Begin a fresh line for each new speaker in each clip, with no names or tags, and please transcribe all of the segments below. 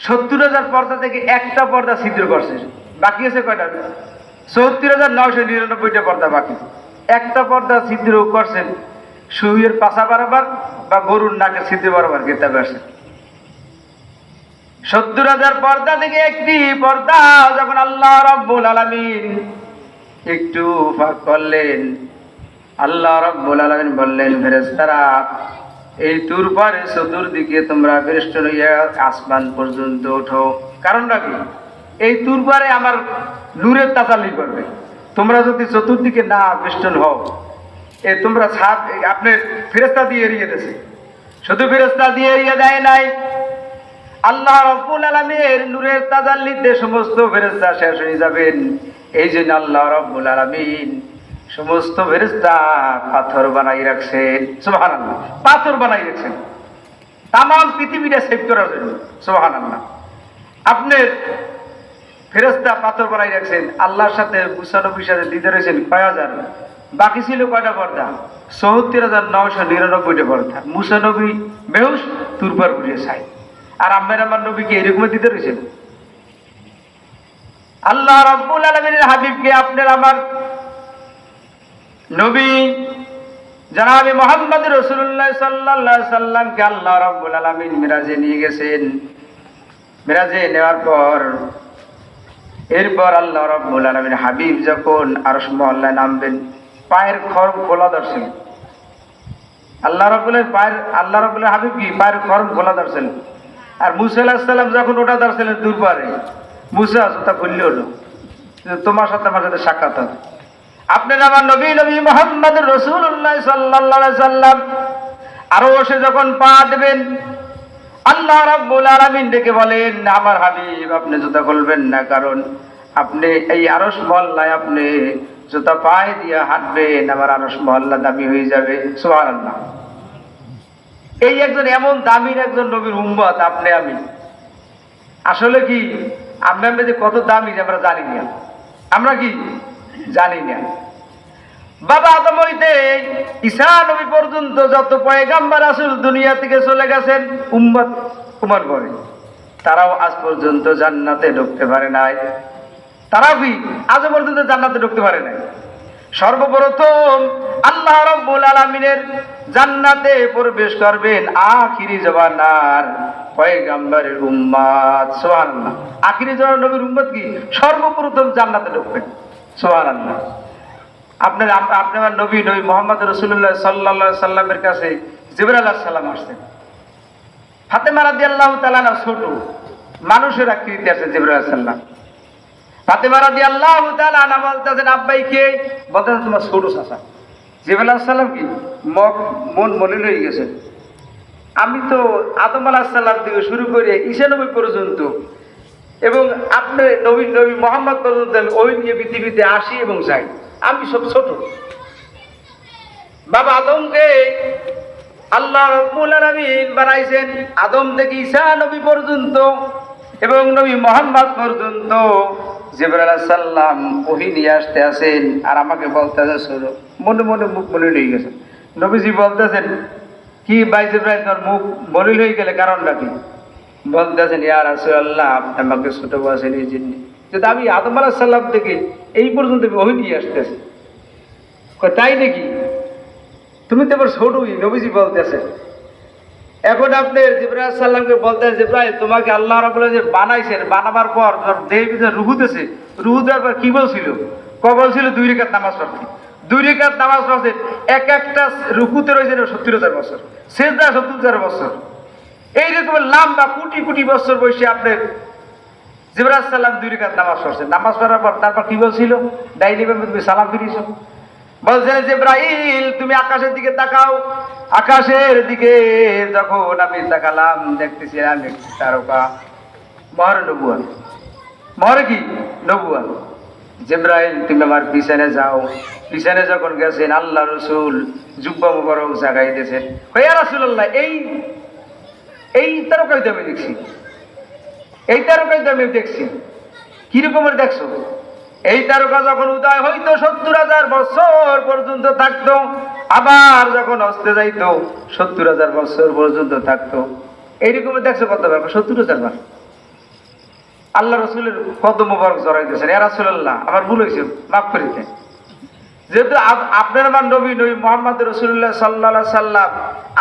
70,000 পর্দা থেকে একটা পর্দা ছিদ্র করছে, বাকি আছে কয়টা? 74,999টা পর্দা বাকি। একটা পর্দা ছিদ্র করছেন শুয়ের পাশা বরাবর বা গরুর নাকের ছিদ্র বরাবর কিতাবে আসে। 70,000 পর্দা থেকে একটি পর্দা যখন আল্লাহ রাব্বুল আলামিন একটু ফাঁক করলেন, আল্লাহ রাব্বুল আলামিন বললেন, ফেরেশতারা এই তুর পারে চতুর্দিকে তোমরা বেষ্টন হইয়া আসমান পর্যন্ত ওঠো। কারণটা কি? এই তুর পারে আমার নূরের তাজাল্লি করবে। তোমরা যদি চতুর্দিকে না বেষ্টন হও, তোমরা ছাদ আপনার ফেরেশতা দিয়ে এড়িয়ে দিয়েছে। শুধু ফেরেশতা দিয়ে এড়িয়ে দেয় নাই, আল্লাহ রাব্বুল আলামিনের নূরের তাজাল্লিতে সমস্ত ফেরেশতা শেষ হয়ে যাবেন। এই জন্য আল্লাহ রাব্বুল আলামিন সমস্ত ফেরেশতা পাথর বানাই রাখছেন। সুবহানাল্লাহ, পাথর বানাই রাখছেন তামাম পৃথিবীটা সেভ করার জন্য। সুবহানাল্লাহ, আপনার ফেরেশতা পাথর বানাই রাখছেন। আল্লাহর সাথে 95 সাথে দিতে রয়েছেন কয় হাজার, বাকি ছিল কয়টা পর্দা? 74,999টা পর্দা। মুসা নবী বেহুশ তুরপার বুঝে চাই, আর আমার নবীকে এরকম দিতে রয়েছেন। আল্লাহ রাব্বুল আলামিনের হাবিবকে, আপনার আমার নবী জনাবে মুহাম্মদ রাসূলুল্লাহ সাল্লাল্লাহু আলাইহি সাল্লামকে আল্লাহ রাব্বুল আলামিন মিরাজে নিয়ে গেছেন। মিরাজে নেওয়ার পর এরপর আল্লাহ রাব্বুল আলামিন হাবিব যখন আরশ মহল্লায় নামবেন, পায়ের খড়ম খোলা ধরছেন। আল্লাহ রাব্বুল হাবিব কি পায়ের খড়ম খোলা ধরছেন। আর মুসা আলাইহিস সালাম যখন ওটা ধরছিলেন দুর্বারে, মুসা তা খুললে হলো, তোমার সাথে আমার সাথে সাক্ষাৎ হবে। আপনার আমার নবী মুহাম্মদ রাসূলুল্লাহ সাল্লাল্লাহু আলাইহি সাল্লাম আরো সে যখন পা দেবেন, আল্লাহ রাব্বুল আলামিন ডেকে বলেন, আমার হাবিব আপনি জুতা খুলবেন না, কারণ আপনি এই আরশ মহল্লায় আপনি জুতা পায়ে দিয়ে হাঁটবেন, আমার আরশ মহল্লা দামি হয়ে যাবে। সুবহানাল্লাহ, এই একজন এমন দামির একজন নবীর উম্মত আপনি আমি। আসলে কি আমরা যে কত দামি আমরা জানি না, আমরা কি জানি না। বাবা আদম হইতে ঈসা নবী পর্যন্ত যত পয়গাম্বর রাসূল দুনিয়া থেকে চলে গেছেন উম্মত উমর করে, তারাও আজ পর্যন্ত জান্নাতে ঢুকতে পারে নাই। তারাও কি আজ পর্যন্ত জান্নাতে ঢুকতে পারে নাই। সর্বপ্রথম আল্লাহ রাব্বুল আলামিনের জান্নাতে প্রবেশ করবেন আখিরি জামানার পয়গাম্বরের উম্মত। সুবহানাল্লাহ, আখিরি জামানার নবীর উম্মত কি সর্বপ্রথম জান্নাতে ঢুকবেন। সুবহানাল্লাহ, আপনার নবী মুহাম্মদ রাসূলুল্লাহ সাল্লাল্লাহু আলাইহি সাল্লামের কাছে জিবরাইল আলাইহিস সালাম আসছেন। ফাতেমা রাদিয়াল্লাহু তাআলা ছোট মানুষের আকৃতি আছে জিবরাইল আলাইহিস সালাম। ফাতেমা রাদিয়াল্লাহু তাআলা আনহা বলতেছেন, আব্বাইকে বলতেছেন তোমার ছোট চাচা। জিবরাইল আলাইহিস সালাম কি মন মলিন হয়ে গেছে। আমি তো আদম আলাইহিস সালাম থেকে শুরু করে ঈসা নবী পর্যন্ত এবং আপনি নবী মুহাম্মদ পর্যন্ত ওই নিয়ে পৃথিবীতে আসি এবং যাই, আমি সব ছোট। বাবা আদমকে আল্লাহ রাব্বুল আলামিন বানাইছেন, আদম থেকে ঈসা নবী পর্যন্ত এবং নবী মুহাম্মদ পর্যন্ত জিবরাইল আলাইহিস সালাম ওহী নিয়ে আসতে আছেন, আর আমাকে বলতেছে ছোট। মনে মনে মুখ মলিন হয়ে গেছে। নবীজি বলতেছেন, কি ভাই জিবরাইল তোর মুখ মলিন হয়ে গেলে কারণটা কি? বলতেছেন, ইয়া রাসূলুল্লাহ আপনি আমাকে ছোট বলছেন এই জন্য, যদি আমি আদম আলাইহিস সালাম থেকে এই পর্যন্ত ওহী নিয়ে আসতেছি। তাই নাকি? তুমি তো এবার ছোটই। নবীজি বলতেছে, এখন আপনি জিবরাইল আলাইহিস সালামকে বলতেছেন, জিবরাইল তোমাকে আল্লাহ রাব্বুল আলামিন বানাইছেন, বানাবার পর দেহের ভিতরে রূহ দিয়েছে, রূহ দেওয়ার পর কি বলছিল? বলছিল 2 রাকাত নামাজ পড়তে। 2 রাকাত নামাজ পড়ছেন, এক একটা রুকুতে রয়েছে 70,000 বছর, সিজদা 70,000 বছর। এইরকম লম্বা কোটি কোটি বছর বয়সে আপনার জিবরাইল আলাইহিস সালাম 2 রাকাত নামাজ পড়ছেন। নামাজ পড়ার পর তারপর কি বলছিল? ডাইনি ভাবে তুমি সালাম ফিরিয়েছ। বলছেন, জিবরাইল তুমি আকাশের দিকে তাকাও। আকাশের দিকে যখন আমি তাকালাম, দেখতেছি আমি তারকা, মহর নবুয়ত, মহর কি নবুয়ত। জিবরাইল তুমি আমার পিছনে যাও। পিছনে যখন গেছেন, আল্লাহ রাসূল জুব্বা মুবারক জাগাই দিয়েছেন। ইয়া রাসূলুল্লাহ এই তারকাই তো আমি দেখছি, এই তারকাই তো আমি দেখছি। কিরকমের দেখছো? এই তারকা যখন উদয় হইতো 70,000 বছর পর্যন্ত থাকতো, আবার যখন অস্তে যাইতো 70,000 বছর পর্যন্ত থাকতো। এইরকম দেখছো কত বার? 70,000 বার। আল্লাহ রসুলের কদম মোবারক জড়াইতেছেন, ইয়া রাসূলুল্লাহ আমার ভুল হয়েছে, মাফ করে দেন। যেহেতু আপনার আমার নবী নবী মোহাম্মদ রসুল্লাহ সাল্লাল্লাহু সাল্লাম,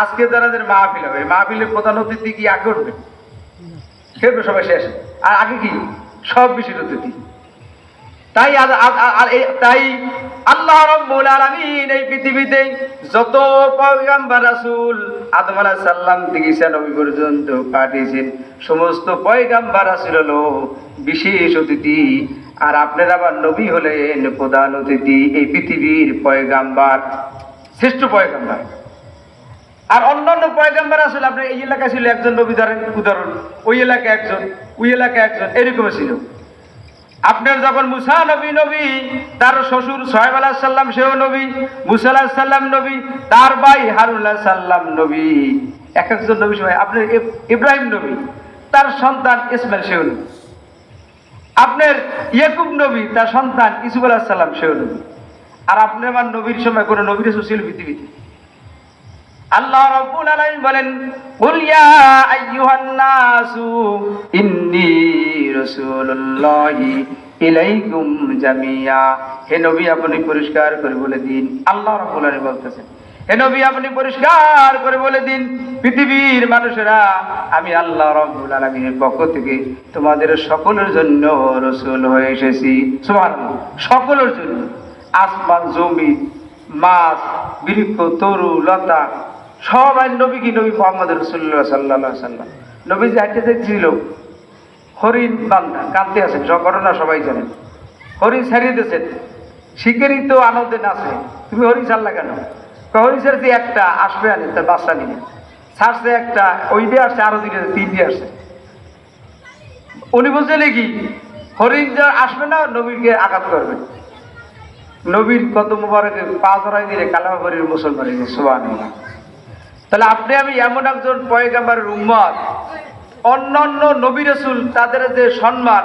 আজকে যাদের মাহফিল হবে, মাহফিলের প্রধান অতিথি কি আগে উঠবে? খেলবে সবাই শেষ, আর আগে কি সব বিশেষ অতিথি। তাই তাই আল্লাহ রাব্বুল আলামিন এই পৃথিবীতে যত পয়গম্বর রাসূল আদম আলাইহিস সালাম থেকে ঈসা নবী পর্যন্ত পাঠিয়েছেন, সমস্ত পয়গম্বর রাসূল হলো বিশেষ অতিথি, আর আপনারা আবার নবী হলেন প্রধান অতিথি, এই পৃথিবীর পয়গম্বর, শ্রেষ্ঠ পয়গম্বর। আর অন্যান্য পয়গম্বর রাসূল আপনার এই এলাকায় ছিল একজন নবী, ধরেন উদাহরণ, ওই এলাকায় একজন, ওই এলাকায় একজন, এরকম ছিল। আপনার যখন মুসা নবী, তার শ্বশুর সোহেব আলাইহিস সালাম সেও নবী, মুসা আলাইহিস সালাম নবী, তার ভাই হারুন আলাইহিস সালাম নবী, এক একজন নবী সময়। আপনার ইব্রাহিম নবী, তার সন্তান ইসমাইল সেও নবী। আপনার ইয়াকুব নবী, তার সন্তান ইউসুফ আলাইহিস সালাম সেও নবী। আর আপনি আমার নবীর সময় কোনো নবী রাসূল ছিল পৃথিবীতে? আল্লাহ রাব্বুল আলামিন বলেন, কুল ইয়া আইয়ুহান নাসু ইন্নী রাসূলুল্লাহি ইলাইকুম জামিয়া। হে নবী আপনি পরিষ্কার করে বলে দিন, আল্লাহ রাব্বুল আলামিন বলতেছেন, হে নবী আপনি পরিষ্কার করে বলে দিন পৃথিবীর মানুষেরা, আমি আল্লাহ রাব্বুল আলামিনের পক্ষ থেকে তোমাদের সকলের জন্য রাসূল হয়ে এসেছি। সুবহানাল্লাহ, সকলের জন্য। আসমান জমি মাছ বৃক্ষ তরু লতা সবাই নবী কি নবী মুহাম্মদ রাসূলুল্লাহ সাল্লাল্লাহু আলাইহি সাল্লাম। নবী যে হাঁটতে দেখছিল, হরিণ বান্দা কাঁদতে আছেন, সব ঘটনা সবাই জানেন। হরিণ ছাড়িয়ে দিয়েছেন, শিকারি তো আনন্দে নাচে, তুমি হরিণ ছাড়লা কেন? হরিণ ছেড়েছি একটা আসবে, আনে তার বাচ্চা নিয়ে ছাড়ছে একটা, ওই দিয়ে আসছে, আরো দিকে তিন দিয়ে আসছে। উনি বলছে নাকি হরিণ যা আসবে না নবীকে আঘাত করবে। নবীর কত মুবারকে পা জড়াই দিলে কালেমা পড়ে মুসলমান হয়ে গেছে। সুবহানাল্লাহ। তাহলে আপনি আমি এমন একজন পয়গম্বরের উম্মত, অন্যান্য নবী রাসূল তাদের যে সম্মান,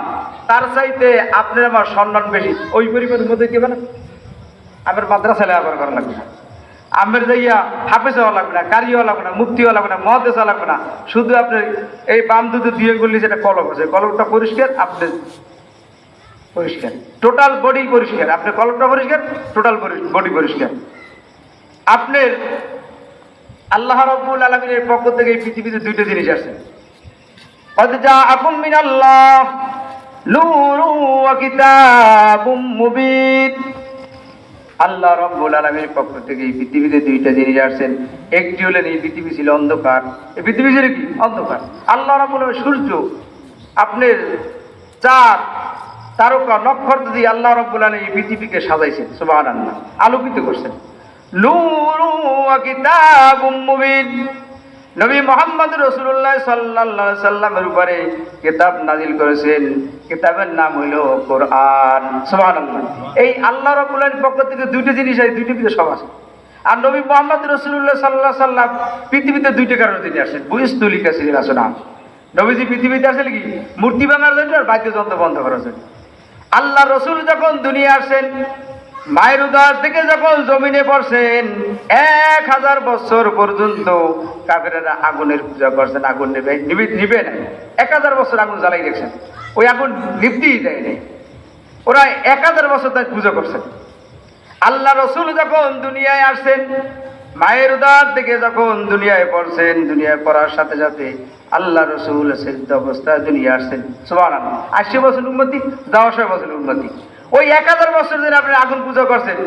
তার চাইতে আপনার আমার সম্মান বেশি। ওই পরিবারের মধ্যে দিবে না, আমার মাদ্রাসায় লেখাপড়া করা লাগবে না, আমার যাইয়া হাফেজ হওয়া লাগবে না, কারি হওয়া লাগবে না, মুফতি হওয়া লাগবে না, মহাদেশ হওয়া লাগবে না। শুধু আপনার এই বাম দুধে দিয়ে করলে যেটা কলম আছে, কলমটা পরিষ্কার, আপনার পরিষ্কার, টোটাল বডি পরিষ্কার। আপনার কলমটা পরিষ্কার, টোটাল বডি পরিষ্কার। আপনার আল্লাহ রাব্বুল আলামিনের পক্ষ থেকে এই পৃথিবীতে দুইটা জিনিস আছে, قد جاءكم من الله نور وكتاب مبين। আল্লাহ রাব্বুল আলামিনের পক্ষ থেকে এই পৃথিবীতে দুইটা জিনিস আসছেন। একটি হলেন এই পৃথিবী ছিল অন্ধকার, এই পৃথিবী ছিল কি অন্ধকার। আল্লাহ রাব্বুল আলামিন সূর্য, আপনার চাঁদ, তারকা, নক্ষত্র দিয়ে আল্লাহ রাব্বুল আলামিন এই পৃথিবীকে সাজাইছেন। সুবহানাল্লাহ, আলোকিত করছেন। নূরু ওয়া কিতাবুম মুবিন। নবী মুহাম্মদ রাসূলুল্লাহ সাল্লাল্লাহু আলাইহি সাল্লামের উপরে কিতাব নাজিল করেছেন, কিতাবের নাম হলো কোরআন। সুবহানাল্লাহ। এই আল্লাহ রাব্বুল আলামিনের পক্ষ থেকে দুইটা জিনিস আছে, দুইটা ভিতরে সব আছে। আর নবী মুহাম্মদ রাসূলুল্লাহ সাল্লাল্লাহু আলাইহি সাল্লাম পৃথিবীতে দুইটা কারণে তিনি আসেন। বুইস্তুলিকা ছিলেন আসনা, নবীজি পৃথিবীতে আসেন কি মূর্তি বানানোর জন্য আর বাদ্যযন্ত্র বন্ধ করার জন্য। আল্লাহ রসুল যখন দুনিয়া আসেন, মায়ের উদর থেকে যখন জমিনে পড়ছেন, 1000 বছর পর্যন্ত কাফেরেরা আগুনের পূজা করছেন, আগুন নিবে না। 1000 বছর আগুন জ্বালাই রেখেছেন, ওই আগুন নিভতেই দেয় নাই। ওরা 1000 বছর তাই পূজা করছেন। আল্লাহ রসুল যখন দুনিয়ায় আসছেন, মায়ের উদর থেকে যখন দুনিয়ায় পড়ছেন, দুনিয়ায় পড়ার সাথে সাথে আল্লাহ রসুল সিদ্ধ অবস্থায় দুনিয়া আসছেন। সুবহানাল্লাহ। 80 বছর উন্নতি, 10 বছর উন্নতি। ওই 1000 বছর ধরে আপনি আগুন পূজা করছেন,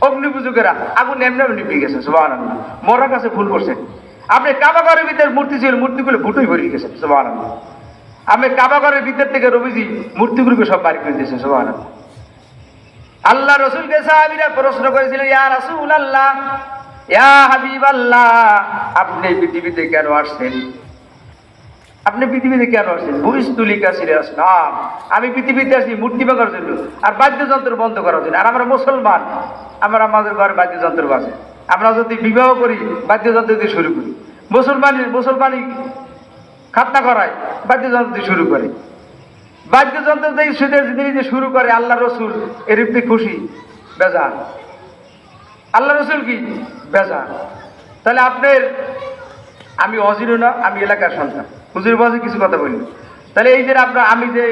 অগ্নি পূজকেরা আগুন এমনি নিভে গেছে। সুবহানাল্লাহ। মরার কাছে ভুল করছেন। আপনি কাবাঘরের ভিতরে মূর্তি ছিল, মূর্তিগুলো ফুটোই ভরিয়ে গেছেন। সুবহানাল্লাহ। আমি কাবাঘরের ভিতর থেকে রবিজি মূর্তিগুলোকে সব বাড়ি করে দিয়েছেন। সুবহানাল্লাহ। আল্লাহ রসুলকে সাহাবীরা প্রশ্ন করেছিলেন, ইয়া রাসূলুল্লাহ, ইয়া হাবিবাল্লাহ, আপনি পৃথিবীতে কেন আসছেন? আপনি পৃথিবীতে কেন আসছেন? বুইস্তুলিকা ছিলেন আসলাম, আমি পৃথিবীতে আসি মূর্তি ভাঙার জন্য আর বাদ্যযন্ত্র বন্ধ করার জন্য। আর আমরা মুসলমান, আমরা আমাদের ঘরে বাদ্যযন্ত্র বাজে। আমরা যদি বিবাহ করি বাদ্যযন্ত্র দিয়ে শুরু করি, মুসলমানি খাতনা করায় বাদ্যযন্ত্র দিয়ে শুরু করে, বাদ্যযন্ত্র দিয়ে জিনিস শুরু করে। আল্লাহ রসুল এর উপরে খুশি, বেজার। আল্লাহ রসুল কি বেজার। তাহলে আপনার, আমি অজিরও না, আমি এলাকার সন্তান, হুজুর বাজে কিছু কথা বলি। তাহলে এই যে আপনার আমি যে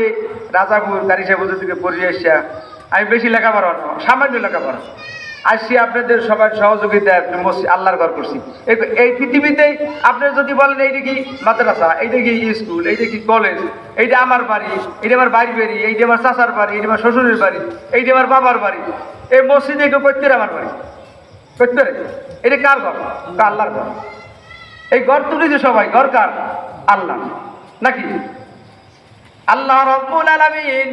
রাজাপুর কারি সাহেব থেকে পড়ে এসছি, আমি বেশি লেখাপড়া না, সামান্য লেখাপড়া আসছি আপনাদের সবার সহযোগিতায় আল্লাহর ঘর করছি। এই পৃথিবীতেই আপনি যদি বলেন এইটা কি মাদ্রাসা, এইটা কি স্কুল, এইটা কি কলেজ, এইটা আমার বাড়ি, এইটা আমার বাড়ির বাড়ি, এইটা আমার চাচার বাড়ি, এইটা আমার শ্বশুরের বাড়ি, এইটা আমার বাবার বাড়ি, এই মসজিদে কেউ করতে আমার বাড়ি করতে, এটা কার ঘর? আল্লাহর ঘর। এই ঘর তুলি যে সবাই, ঘর কার? আল্লাহ নাকি? আল্লাহ রাব্বুল আলামিন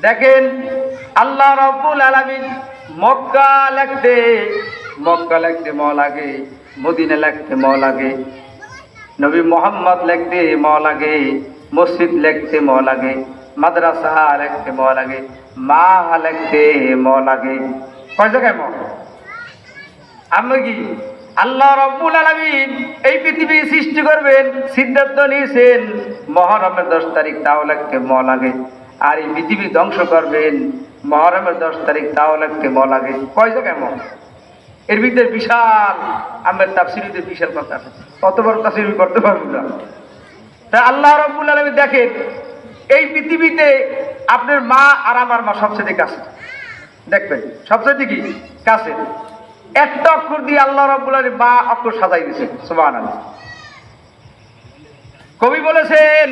দেখেন, আল্লাহ রাব্বুল আলামিন মক্কা লিখতে ম লাগে, মদিনা লিখতে ম লাগে, নবী মোহাম্মদ লিখতে ম লাগে, মসজিদ লিখতে ম লাগে, মাদ্রাসা লিখতে ম লাগে, মা লিখতে ম লাগে। কয় জায়গায় ম? আমরা কি আল্লাহ রাব্বুল আলামিন এই পৃথিবী সৃষ্টি করবেন, সিদ্ধান্ত নিয়েছেন মুহররমের 10 তারিখ, তাও লিখতে ম লাগে। আর এই পৃথিবী ধ্বংস করবেন মুহররমের 10 তারিখ, তাও লিখতে ম লাগে। কয় জায়গায় ম? এর ভিতরে বিশাল, আমার তাফসীরে বিশাল কথা আছে, কত বড় তাফসীর করতে পারবো না। তাই আল্লাহ রাব্বুল আলামিন দেখেন, এই পৃথিবীতে আপনার মা আর আমার মা সবচেয়ে কাছে, দেখবেন সবচেয়ে কি কাছে। একটা অক্ষর দিয়ে আল্লাহ রাব্বুল আলামিন মা অক্ষর সাজাই দিয়েছেন, সুবহানাল্লাহ। কবি বলেছেন,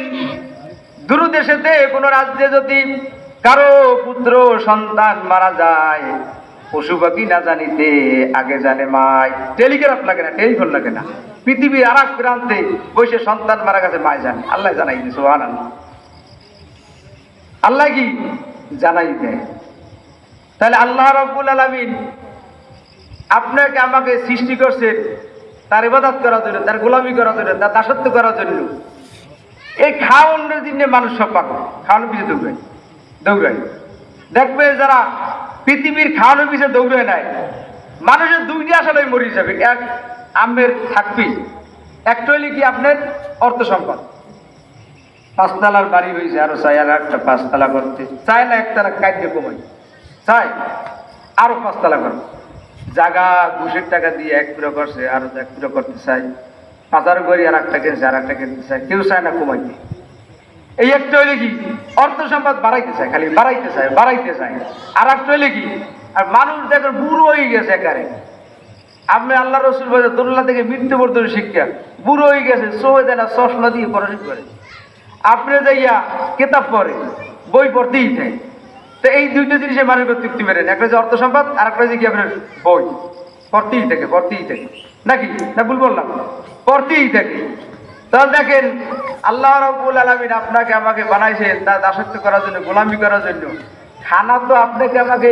দূর দেশেতে কোন রাজ্যে যদি কারো পুত্র সন্তান মারা যায়, পশু পাখি না জানিতে আগে জানে মাই। টেলিগ্রাফ লাগে না, টেলিফোন লাগে না, পৃথিবীর আর এক প্রান্তে বসে সন্তান মারা গেছে মায় জানে, আল্লাহ জানাই দিয়েছে, সুবহানাল্লাহ। আল্লাহ কি জানাই দেয়। তাহলে আল্লাহ রাব্বুল আলামিন আপনাকে আমাকে সৃষ্টি করছেন তার ইবাদত করার জন্য, তার গোলামি করার জন্য, তার দাসত্ব করার জন্য। এই খাওয়ানোর জন্য মানুষ সব পাগল, খাওয়ানোর পিছিয়ে দৌড়ায়। দেখবে যারা পৃথিবীর খাওয়ানোর পিছিয়ে দৌড়ায় নাই, মানুষের দুইটা আসলে মরে যাবে। এক আমের থাকবি, একটা হইলে কি আপনার অর্থ সম্পদ, 5 তলার বাড়ি হয়েছে, আরো চাই আর একটা 5 তলা করতে চায় না, একতলা কাটতে কমাই চায় আরো 5 তলা করতে, জায়গা ঘুষের টাকা দিয়ে 1 পুরো করছে, আরো 1 পুরো করতে চাই, 5 করি আর একটা কিনছে, আর একটা কিনতে চায়, কেউ চায় না কমাইতে। এই একটা হইলে কি অর্থ সম্পদ বাড়াইতে চায়, খালি বাড়াইতে চায়। আর একটা হইলে কি, আর মানুষ দেখেন বুড়ো হয়ে গেছে একারে। আপনি আল্লাহ রসুল বলে দুনিয়া থেকে মৃত্যু পর্যন্ত শিক্ষা, বুড়ো হয়ে গেছে, চোখে দেয় না, চশমা দিয়ে পড়াশোনা করে, আপনি যাইয়া কিতাব পড়ে, বই পড়তেই যায়। তো এই দুইটা জিনিসে মানুষকে তৃপ্তি মেরেন, একটা যে অর্থ সম্পদ, আর একটা যে কি আপনার বই পড়তেই থাকে নাকি? না ভুল বললাম? পড়তেই থাকে। তাহলে দেখেন, আল্লাহ রাব্বুল আলামিন আপনাকে আমাকে বানাইছেন তার দাসত্ব করার জন্য, গোলামি করার জন্য। খানা তো আপনাকে আমাকে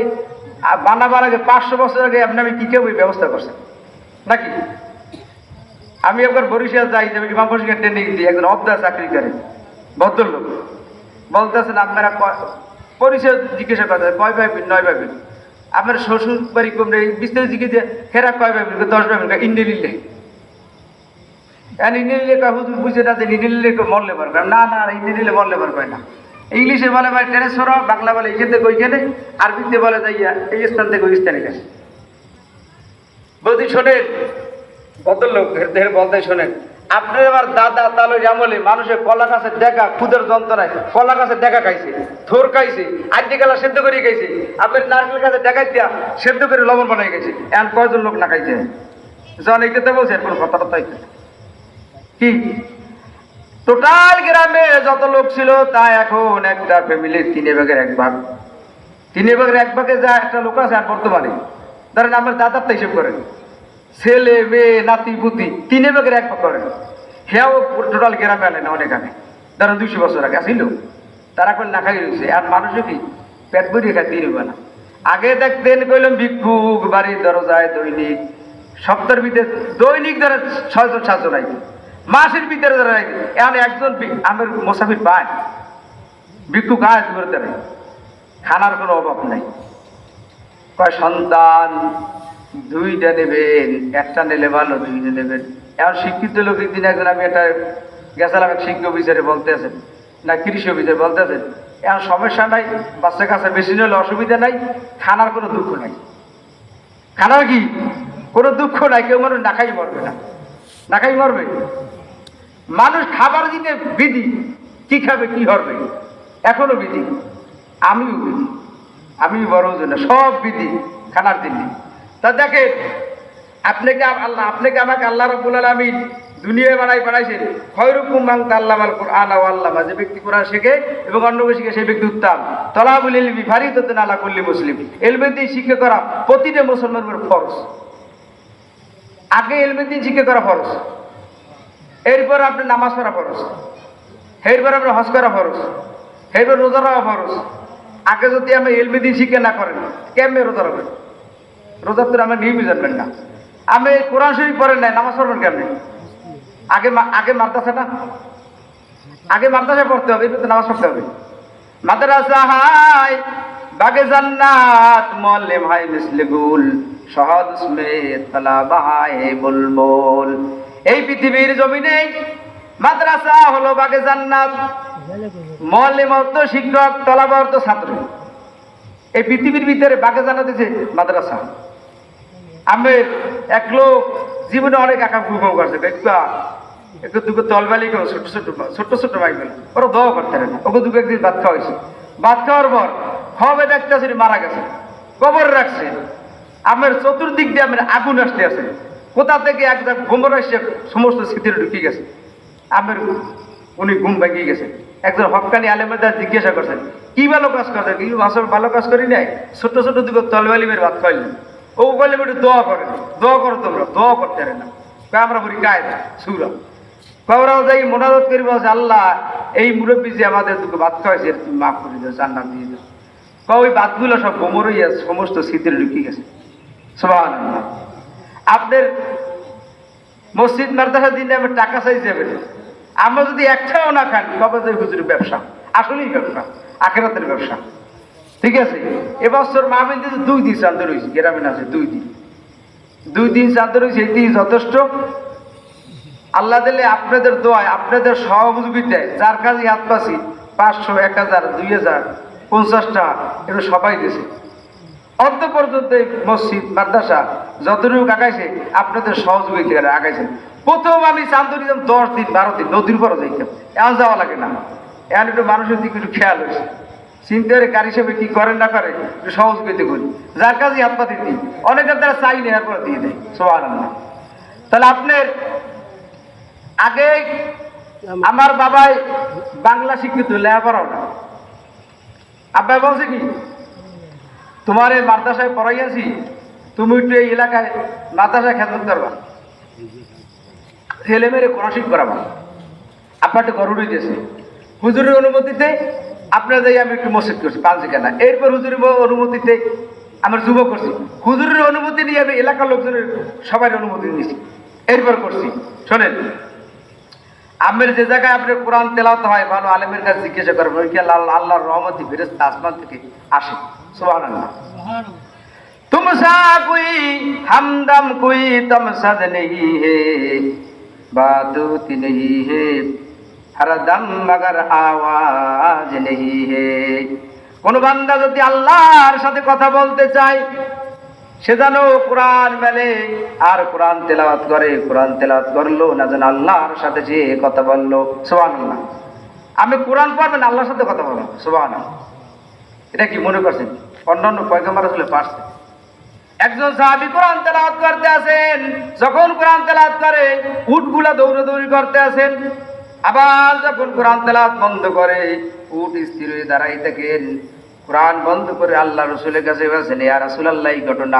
বানাবার আগে 500 বছর আগে আমি কি কেউ ব্যবস্থা করছেন নাকি? আমি একবার বরিশাল যাই, যে ইমাম বসিকে ট্রেনিং দিই, একজন অবদা চাকরি করে ভদ্রলোক, বলতেছেন আপনারা পরিচয় জিজ্ঞাসা করতে, কয় ভাই বোন? 9 ভাই বোন। আমার শ্বশুর বাড়ি কমরে বিস্তারিত জিজ্ঞেস, হেরা কয় ভাই বোন? 10 ভাই বোন। ইন্ডিলিলে হুজুর বুঝে না যে নিলে মরলে পারবে না, ইন্ডিলিলে মরলে পারবে না। ইংলিশে বলে ভাই ট্রান্সফার, বাংলা বলে এখান থেকে ওইখানে, আরবিতে বলে যাইয়া এই স্থান থেকে ওই স্থানে গেছে। বৌদি শোনেন, ভদ্রলোক বলতে শোনেন, আপনার আমার দাদা তালুর আমলে মানুষের কলা গাছের দেখা, ক্ষুদের যন্ত্রণায় কলা গাছের দেখা খাইছে, থোর খাইছে, আড্ডি গালা সেদ্ধ করে খাইছে, আপনার নারকেল গাছের দেখাই দিয়া সেদ্ধ করে লবণ বানাই গেছে। এখন কয়জন লোক না খাইছে? জন এইটাতে বলছে, কোনো কথাটা কি? টোটাল গ্রামে যত লোক ছিল তা এখন একটা ফ্যামিলির 3 ভাগের 1 ভাগ, 3 ভাগের 1 ভাগে যা একটা লোক আছে। আর বর্তমানে ধরেন আমার দাদার তো হিসেব করেন, ছেলে মেয়ে নাতি পুতি 3 ভাগের 1 ভাগ করেন, হেও টোটাল গ্রামে আনে না, অনেক আনে। ধরেন 200 বছর আগে আসিল, তারা এখন না খাই রয়েছে। আর মানুষও কি পেট ভরিয়ে খাই দিয়ে নেবে না। আগে দেখতেন কইলাম ভিক্ষুক বাড়ির দরজায় দৈনিক, সপ্তাহের ভিতরে দৈনিক ধরে 6 জন 7 জন আইবে, মাসের ভিতরে ধরে এখন একজন আমার মোসাফির পায়, ভিক্ষুক আয় করতে নেই, খানার কোনো অভাব নাই। কয় সন্তান 2টা নেবেন, একটা নিলে ভালো, 2টা নেবেন। এখন শিক্ষিত লোকের দিন একজন, আমি একটা গেছিলাম এক শিক্ষা অফিসারে বলতে আছেন না, কৃষি অফিসারে বলতে আছেন, এখন সমস্যা নাই, বাচ্চা কাছে বেশি নিলে অসুবিধা নাই, খানার কোনো দুঃখ নাই। খানার কি কোনো দুঃখ নাই, কেউ মানুষ না খাই মরবে না, না খাই মরবে। মানুষ খাবার দিতে বিধি, কি খাবে কি হবে এখনো বিধি, আমিও বিধি, আমি বড় জন্য সব বিধি খানার দিল্লি। তা দেখেন আপনাকে আমাকে আল্লাহ রাব্বুল আলামিন দুনিয়ায় বানাইছেন খয়রুকুম মান তাআল্লামাল কুরআন ওয়া আল্লামা, যে ব্যক্তি কোরআন শেখে এবং অন্যকে শিখে সেই ব্যক্তি উত্তম। তলাবুল ইলমি ফারিদাতুন আলা কুল্লি মুসলিম, ইলমের দিন শিক্ষা করা প্রতিটা মুসলমানের উপর ফরজ। আগে ইলমের দিন শিক্ষা করা ফরজ, এরপর আপনি নামাজ পড়া ফরজ, এরপর আপনি হজ করা ফরজ, এরপর রোজা রাখা ফরজ। আগে যদি আমি ইলমের দিন শিক্ষা না করেন কেমনে রোজা রাখবেন? রোজা তো আমার নিয়মই জানবেন না। আমি কোরআন শরীফ পড়েন নাই, নামাজ পড়বেন কেমনে? আগে মাদ্রাসাটা, আগে মাদ্রাসা পড়তে হবে, এরপর নামাজ পড়তে হবে। মাদ্রাসা হাই বাগে জান্নাত মুআল্লিম হাই মিসলে গুল, শাহাদ উসমে তালাবা হাই বুলবুল। এই পৃথিবীর জমিনে মাদ্রাসা হলো বাগে জান্নাত, মুআল্লিম অর্থ শিক্ষক, তালাবা অর্থ ছাত্র। এই পৃথিবীর ভিতরে বাগে জান্নাত আছে মাদ্রাসা। আমি এক লোক জীবনে অনেক আঁকা ভূমিকম্প করছে, একটু দুটো তলবালি ছোট্ট ছোট্ট মাইগুলো ওরা দোয়া করতে পারে না। ওকে দুটো একদিন ভাত খাওয়াইছে, ভাত খাওয়ার পর খবে দেখতেছে মারা গেছে, কবর রাখছে। আমার চতুর্দিক দিয়ে আমার আগুন আসতে আছে, কোথা থেকে এক গোমর আসছে সমস্ত স্মৃতির ঢুকে গেছে। আমার উনি ঘুম ভেঙে গেছে। একজন হক্কানি আলেমের দ্বারা জিজ্ঞাসা করছেন কি ভালো কাজ করছে, কি আসলে ভালো কাজ করি নাই, ছোট্ট ছোট্ট দুটো তলবালি মেরে ভাত খাওয়াইলেন। ও বললে একটু দোয়া করেন, দোয়া করো তোমরা, দোয়া করতে পারে না। আমরা বলি কায়দা সুরা, ওরাও যাই মোনাজাত করি বলছে আল্লাহ এই মুরব্বী যে আমাদের দুটো ভাত খাওয়াইছে তুমি মাফ করে দাও, জান্নাত দিয়ে দাও। ওই ভাতগুলো সব গোমর হইয়া সমস্ত স্মৃতির ঢুকে গেছে। সুবহানাল্লাহ। আপনার মসজিদ মাদ্রাসা দিনে আমার টাকা চাই যাবে, আমরা যদি একটাও না খান তবে যে হুজুরের ব্যবসা, আসলেই ব্যবসা, আখিরাতের ব্যবসা। ঠিক আছে, এবছর মাহফিল দিতে 2 দিন চাঁদ রয়েছে, গ্রামীণ আছে 2 দিন চাঁদ রয়েছে, এটি যথেষ্ট। আল্লাহ দিলে আপনাদের দোয়ায়, আপনাদের সহযোগিতায় যার কাছে হাত পাচ্ছি 500, 1000, 2000, 50টা এগুলো সবাই দিয়েছে। অন্ত পর্যন্ত এই মসজিদ মাদ্রাসা যতটুকু আগাইছে আপনাদের সহযোগিতা আগাইছেন। প্রথম আমি চান্দুর দিতাম 10 দিন 12 দিন, নদীর পরও যাইতাম, এখন যাওয়া লাগে না। এখন একটু মানুষের দিকে একটু খেয়াল হয়েছে, চিন্তা করে কার হিসেবে কি করেন না করে একটু সহযোগিতা করি, যার কাছে হাত পাতি দিই, অনেকের দ্বারা চাই না এরপরে দিয়ে দেয়। সুবহানাল্লাহ। তাহলে আপনার আগে আমার বাবাই বাংলা শিক্ষিত, লেখাপড়াও না। আব্বাই বলছে কি তোমার এই মাদ্রাসায় পড়াইয়াছি, তুমি একটু এই এলাকায় মাদ্রাসায় খেদমত করবা, ছেলে মেয়েরে কোরআন শিক্ষা করাবা। আব্বা একটু গরুড়ি দিয়েছে, হুজুরের অনুমতিতে আপনার যাই আমি একটু মসজিদ করছি পাঁচখানা, এরপর হুজুরের অনুমতিতে আমার যুব করছি, হুজুরের অনুমতি নিয়ে আমি এলাকার লোকজনের সবার অনুমতি নিয়েছি, এরপর করছি। শোনেন, আমের যে জায়গায় আপনার কোরআন তেলাওয়াত হয় ভালো আলেমের কাছে জিজ্ঞাসা করবেন, ওই কি আল্লাহর রহমতি ফেরেশতা আসমান থেকে আসে। সুবহানাল্লাহ। তুমসা কোই হামদম কোই তমসদ নেহি হে, বাদুত নেহি হে, হরদম মগর আওয়াজ নেহি হে। কোন বান্দা যদি আল্লাহর সাথে কথা বলতে চায় সে যেন কোরআন মেলে আর কোরআন তেলাওয়াত করে, কোরআন তেলাওয়াত করলো না যেন আল্লাহর সাথে যে কথা বললো। সুবহানাল্লাহ। আমি কোরআন পড়বেন আল্লাহর সাথে কথা বলবো। সুবহানাল্লাহ। এটা কি মনে করছেন অন্যান্য পয়গম্বর আসলে পারছে? একজন সাহাবী কোরআন তেলাওয়াত করতে আছেন, যখন কোরআন তেলাওয়াত করে উটগুলা দৌড়াদৌড়ি করতে আছেন, আবার যখন কোরআন তেলাওয়াত বন্ধ করে উট স্থির হয়ে দাঁড়াই থাকেন। কোরআন বন্ধ করে আল্লাহ রসুলের কাছে বলেছেন, ইয়া রাসূলুল্লাহ এই ঘটনা,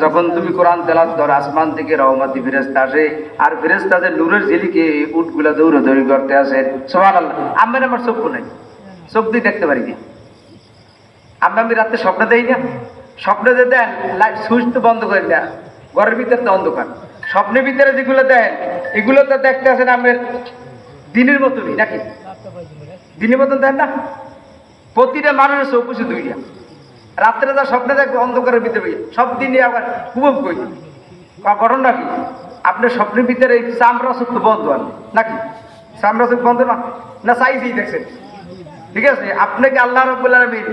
যখন তুমি কোরআন তেলাওয়াত করো আসমান থেকে রহমতি ফেরেশতা আসে আর ফেরেশতাদের নূরের ঝিলিকে উটগুলা দৌড়াদৌড়ি করতে আসেন। সুবহানাল্লাহ। আমার চক্ষু নাই, চোখ দিয়ে দেখতে পারি না। আমি রাতে স্বপ্ন দেই না, স্বপ্নে যে দেন লাইট সুইচ তো বন্ধ করে দেন, ঘরের ভিতরে তো অন্ধকার। স্বপ্নের ভিতরে যেগুলো দেন এগুলো তো দেখতে আসেন আমার দিনের মতনই নাকি? দিনের মতন দেন না? প্রতিটা মানুষের চোখ বুঝে 2টা। রাত্রে যা স্বপ্নে দেখবে অন্ধকারের ভিতরে, সব দিনে আবার খুব কই ঘটনা কি আপনার স্বপ্নের ভিতরে এই চামড়া চোখ তো বন্ধ হয় নাকি? চামড়া চোখ বন্ধ না, না চাইছেই দেখছেন? ঠিক আছে, আপনাকে আল্লাহ রাব্বুল আলামিন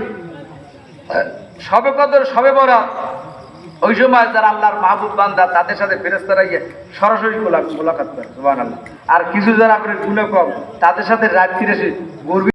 সবে কদর, সবে বরাত ওই সময় যারা আল্লাহর মাহবুব বান্দা তাদের সাথে ফেরেশতারা গিয়ে সরাসরি মোলাকাত করে সুবহানাল্লাহ। আর কিছু যারা আপনার গুনাহ কম তাদের সাথে রাত ফিরে